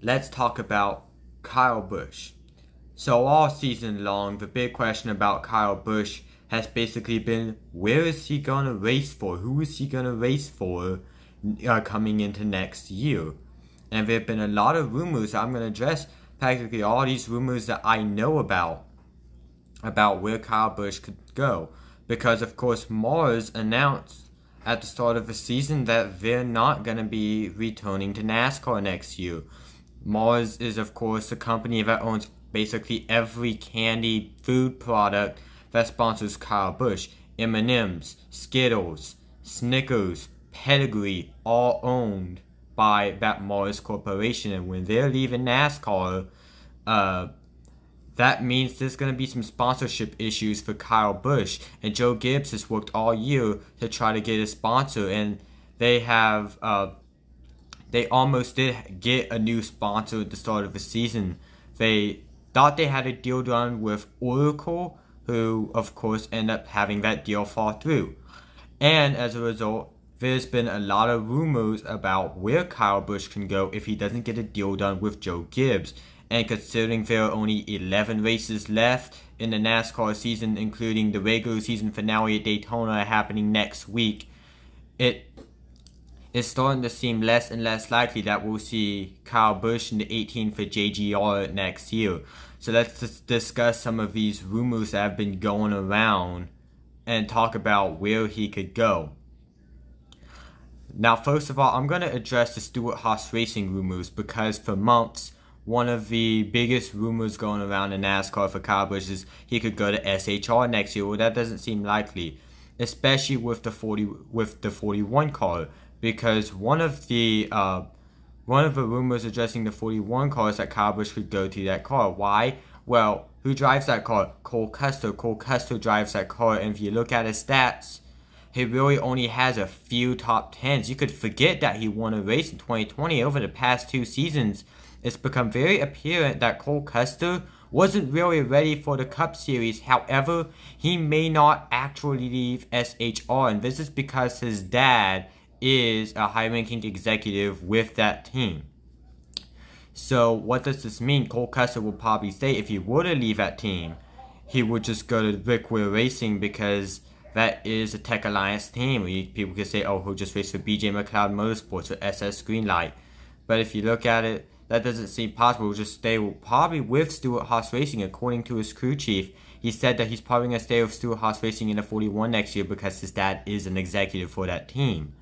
let's talk about Kyle Busch. So all season long, the big question about Kyle Busch has basically been, where is he going to race for? Who is he going to race for coming into next year? And there have been a lot of rumors. I'm going to address practically all these rumors that I know about where Kyle Busch could go. Because, of course, Mars announced at the start of the season that they're not going to be returning to NASCAR next year. Mars is, of course, a company that owns basically every candy food product that sponsors Kyle Busch. M&M's, Skittles, Snickers, Pedigree, all owned by that Mars Corporation. And when they're leaving NASCAR, that means there's going to be some sponsorship issues for Kyle Busch. And Joe Gibbs has worked all year to try to get a sponsor. And they have, they almost did get a new sponsor at the start of the season. They thought they had a deal done with Oracle, who, of course, ended up having that deal fall through. And as a result, there's been a lot of rumors about where Kyle Busch can go if he doesn't get a deal done with Joe Gibbs. And considering there are only 11 races left in the NASCAR season, including the regular season finale at Daytona happening next week, it is starting to seem less and less likely that we'll see Kyle Busch in the 18 for JGR next year. So let's just discuss some of these rumors that have been going around and talk about where he could go. Now, first of all, I'm going to address the Stewart-Haas Racing rumors, because for months, one of the biggest rumors going around in NASCAR for Kyle Busch is he could go to SHR next year. Well, that doesn't seem likely, especially with the 41 car, because one of the rumors addressing the 41 car is that Kyle Busch could go to that car. Why? Well, who drives that car? Cole Custer. Cole Custer drives that car, and if you look at his stats, he really only has a few top 10s. You could forget that he won a race in 2020. Over the past 2 seasons, it's become very apparent that Cole Custer wasn't really ready for the Cup Series. However, he may not actually leave SHR, and this is because his dad is a high-ranking executive with that team. So what does this mean? Cole Custer will probably say if he were to leave that team, he would just go to Rick Ware Racing, because that is a Tech Alliance team. People could say, oh, he'll just race for BJ McLeod Motorsports or SS Greenlight. But if you look at it, that doesn't seem possible. He'll just stay probably with Stewart-Haas Racing, according to his crew chief. He said that he's probably going to stay with Stewart-Haas Racing in the 41 next year because his dad is an executive for that team.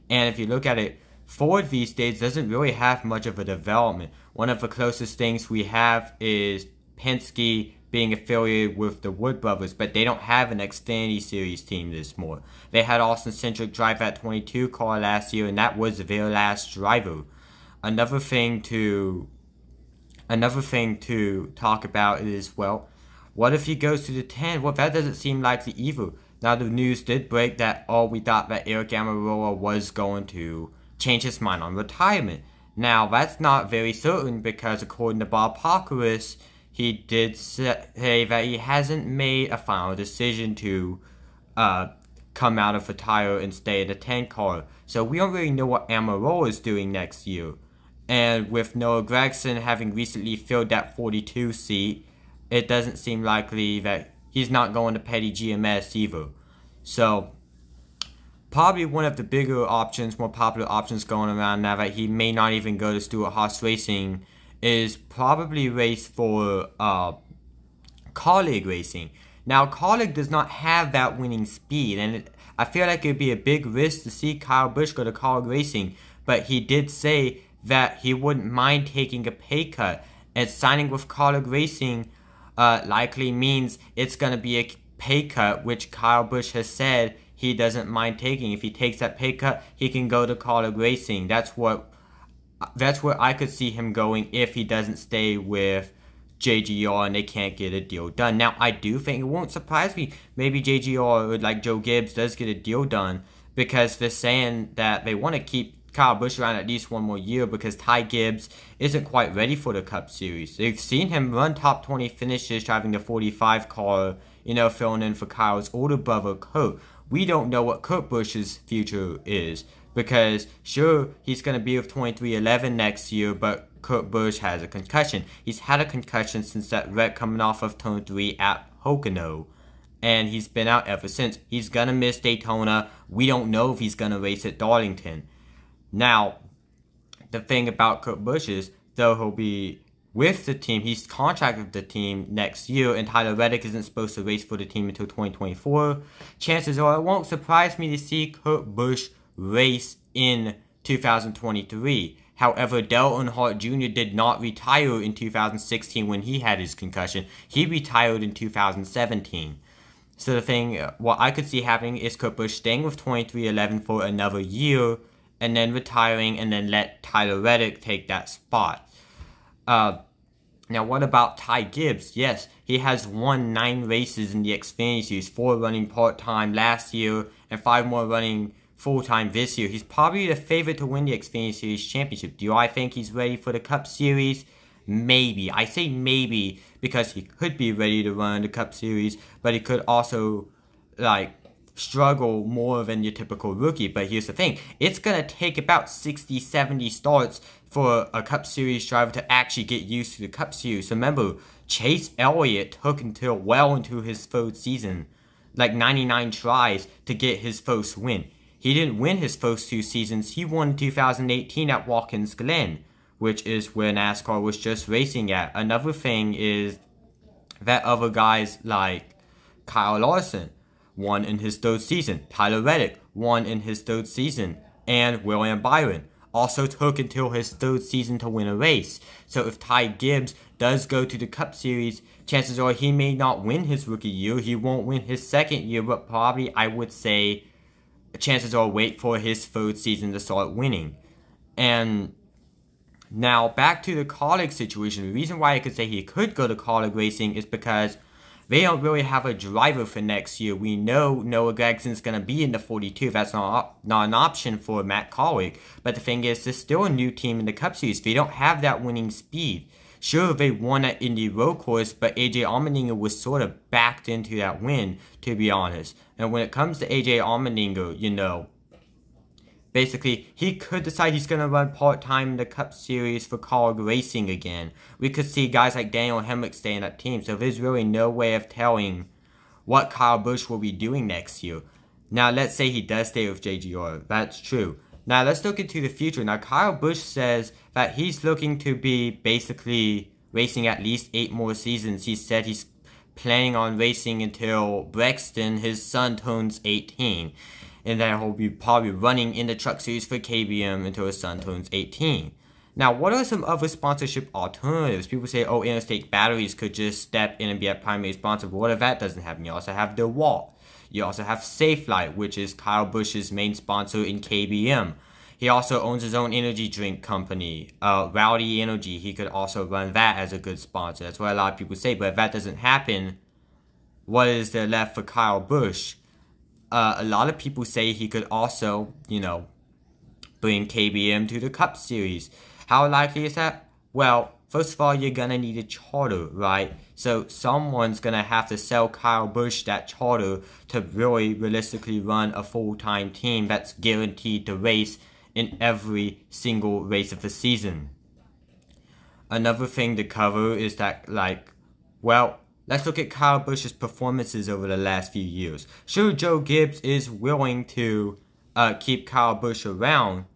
And if you look at it, Ford these days doesn't really have much of a development. One of the closest things we have is Penske being affiliated with the Wood Brothers, but they don't have an Xfinity Series team this more. They had Austin Cindric drive that 22 car last year, and that was their last driver. Another thing to talk about is, well, what if he goes to the 10? Well, that doesn't seem likely either. Now, the news did break that, we thought that Eric Almirola was going to change his mind on retirement. Now, that's not very certain, because according to Bob Pockrass, he did say that he hasn't made a final decision to come out of retire and stay in the 10 car. So we don't really know what Almirola is doing next year. And with Noah Gragson having recently filled that 42 seat, it doesn't seem likely that he's not going to Petty GMS either. So, probably one of the bigger options, more popular options going around now that he may not even go to Stewart-Haas Racing is probably race for Kaulig Racing. Now, Kaulig does not have that winning speed, and I feel like it would be a big risk to see Kyle Busch go to Kaulig Racing, but he did say that he wouldn't mind taking a pay cut, and signing with Kaulig Racing likely means it's going to be a pay cut, which Kyle Busch has said he doesn't mind taking. If he takes that pay cut, he can go to Kaulig Racing. That's where I could see him going if he doesn't stay with JGR and they can't get a deal done. Now, I do think it won't surprise me. Maybe JGR or like Joe Gibbs does get a deal done, because they're saying that they want to keep Kyle Busch around at least one more year because Ty Gibbs isn't quite ready for the Cup Series. They've seen him run top 20 finishes driving the 45 car, filling in for Kyle's older brother, Kurt. We don't know what Kurt Busch's future is, Because sure, he's going to be with 2311 next year, but Kyle Busch has a concussion. He's had a concussion since that wreck coming off of turn 3 at Pocono. And he's been out ever since. He's going to miss Daytona. We don't know if he's going to race at Darlington. Now, the thing about Kyle Busch is, though he'll be with the team, he's contracted with the team next year, and Tyler Reddick isn't supposed to race for the team until 2024. Chances are it won't surprise me to see Kyle Busch race in 2023. However, Dale Earnhardt Jr. did not retire in 2016 when he had his concussion. He retired in 2017. So the thing, what I could see happening is Kyle Busch staying with 2311 for another year, and then retiring, and then let Tyler Reddick take that spot. Now, what about Ty Gibbs? Yes, he has won 9 races in the Xfinity Series, 4 running part-time last year, and 5 more running full-time this year. He's probably the favorite to win the Xfinity Series championship. Do I think he's ready for the Cup Series? Maybe. I say maybe because he could be ready to run the Cup Series, but he could also, struggle more than your typical rookie. But here's the thing, it's going to take about 60-70 starts for a Cup Series driver to actually get used to the Cup Series. Remember, Chase Elliott took until well into his 3rd season, 99 tries to get his first win. He didn't win his first 2 seasons. He won in 2018 at Watkins Glen, which is where NASCAR was just racing at. Another thing is that other guys like Kyle Larson won in his 3rd season. Tyler Reddick won in his 3rd season. And William Byron also took until his 3rd season to win a race. So if Ty Gibbs does go to the Cup Series, chances are he may not win his rookie year. He won't win his 2nd year, but probably, I would say, chances are wait for his 3rd season to start winning. And now, back to the Kaulig situation. The reason why I could say he could go to Kaulig Racing is because they don't really have a driver for next year. We know Noah Gregson's going to be in the 42. That's not an option for Matt Kaulig. But the thing is, there's still a new team in the Cup Series. They don't have that winning speed. Sure, they won at Indy Road Course, but AJ Allmendinger was sort of backed into that win, to be honest. And when it comes to AJ Allmendinger, basically, he could decide he's going to run part-time in the Cup Series for Kaulig Racing again. We could see guys like Daniel Hemrick stay in that team, so there's really no way of telling what Kyle Busch will be doing next year. Now, let's say he does stay with JGR. That's true. Now, let's look into the future. Now, Kyle Busch says that he's looking to be basically racing at least 8 more seasons. He said he's planning on racing until Brexton, his son, turns 18. And then he'll be probably running in the Truck Series for KBM until his son turns 18. Now, what are some other sponsorship alternatives? People say, oh, Interstate Batteries could just step in and be a primary sponsor. But what if that doesn't happen? You also have DeWalt. You also have Safelite, which is Kyle Busch's main sponsor in KBM. He also owns his own energy drink company, Rowdy Energy. He could also run that as a good sponsor. That's what a lot of people say. But if that doesn't happen, what is there left for Kyle Busch? A lot of people say he could also, bring KBM to the Cup Series. How likely is that? Well, first of all, you're going to need a charter, right? So someone's going to have to sell Kyle Busch that charter to really realistically run a full-time team that's guaranteed to race in every single race of the season. Another thing to cover is that, let's look at Kyle Busch's performances over the last few years. Sure, Joe Gibbs is willing to keep Kyle Busch around,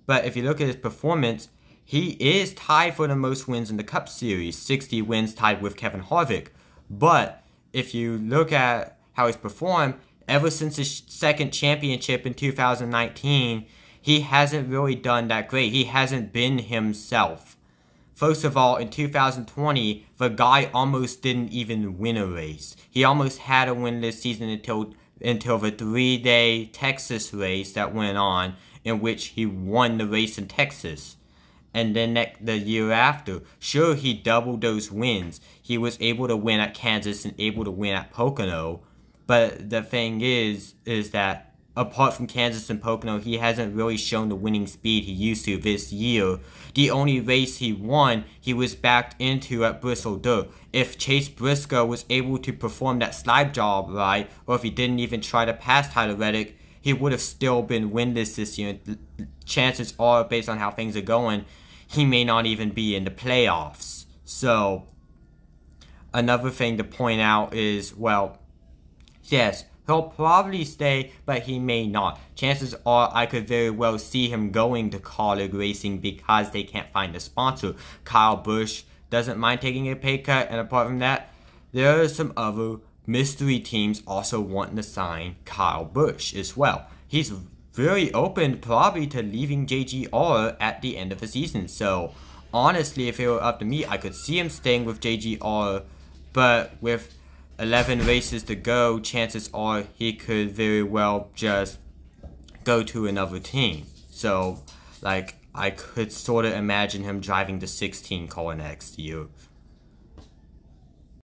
but if you look at his performance, he is tied for the most wins in the Cup Series, 60 wins tied with Kevin Harvick. But if you look at how he's performed, ever since his 2nd championship in 2019, he hasn't really done that great. He hasn't been himself. First of all, in 2020, the guy almost didn't even win a race. He almost had a win this season until the 3-day Texas race that went on, in which he won the race in Texas. And then the year after, sure, he doubled those wins. He was able to win at Kansas and able to win at Pocono. But the thing is that apart from Kansas and Pocono, he hasn't really shown the winning speed he used to this year. The only race he won, he was backed into at Bristol Dirt. If Chase Briscoe was able to perform that slide job right, or if he didn't even try to pass Tyler Reddick, he he would have still been winless this year. Chances are, based on how things are going, he may not even be in the playoffs. So, another thing to point out is, well, yes, he'll probably stay, but he may not. Chances are I could very well see him going to College Racing because they can't find a sponsor. Kyle Busch doesn't mind taking a pay cut, and apart from that, there are some other mystery teams also wanting to sign Kyle Busch as well. He's very open probably to leaving JGR at the end of the season. So honestly, if it were up to me, I could see him staying with JGR, but with 11 races to go, chances are he could very well just go to another team. So like I could sort of imagine him driving the 16 car next year.